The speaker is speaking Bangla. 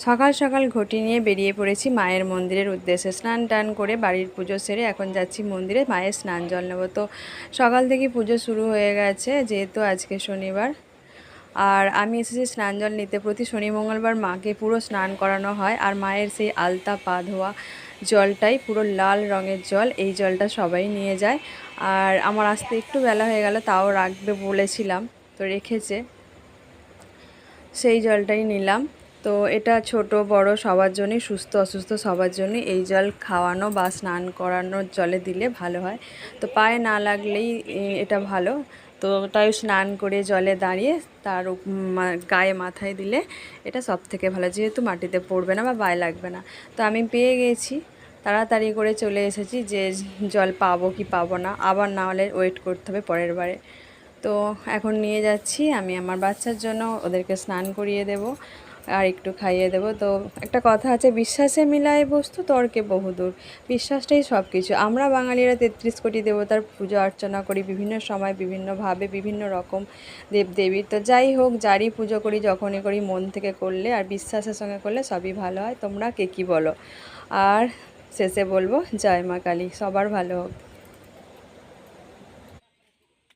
সকাল সকাল ঘটি নিয়ে বেরিয়ে পড়েছি মায়ের মন্দিরের উদ্দেশ্যে। স্নান টান করে বাড়ির পুজো সেরে এখন যাচ্ছি মন্দিরে মায়ের স্নান জল নেব। তো সকাল থেকে পুজো শুরু হয়ে গেছে, যেহেতু আজকে শনিবার। আর আমি এসেছি স্নান জল নিতে। প্রতি শনি মঙ্গলবার মাকে পুরো স্নান করানো হয়, আর মায়ের সেই আলতা পা ধোয়া জলটাই পুরো লাল রঙের জল, এই জলটা সবাই নিয়ে যায়। আর আমার আসতে একটু বেলা হয়ে গেল, তাও রাখবে বলেছিলাম, তো রেখেছে, সেই জলটাই নিলাম। তো এটা ছোট বড় সবার জন্যই, সুস্থ অসুস্থ সবার জন্যই এই জল খাওয়ানো বা স্নান করানোর জলে দিলে ভালো হয়। তো পায়ে না লাগলেই এটা ভালো। তো তাই স্নান করে জলে দাঁড়িয়ে তার গায়ে মাথায় দিলে এটা সব থেকে ভালো, যেহেতু মাটিতে পড়বে না বা গায়ে লাগবে না। তো আমি পেয়ে গেছি, তাড়াতাড়ি করে চলে এসেছি যে জল পাবো কি পাবো না, আবার না হলে ওয়েট করতে হবে পরের বারে। তো এখন নিয়ে যাচ্ছি আমি আমার বাচ্চার জন্য, ওদেরকে স্নান করিয়ে দেব আর একটু খাইয়ে দেব। তো একটা কথা আছে, বিশ্বাসে মিলায় বস্তু তর্কে বহুদূর। বিশ্বাসটাই সব কিছু। আমরা বাঙালিরা 33 কোটি দেবতার পুজো অর্চনা করি বিভিন্ন সময়, বিভিন্নভাবে, বিভিন্ন রকম দেবদেবীর। তো যাই হোক, যারই পুজো করি যখনই করি মন থেকে করলে আর বিশ্বাসের সঙ্গে করলে সবই ভালো হয়। তোমরা কে কী বলো? আর শেষে বলবো জয় মা কালী, সবার ভালো হোক।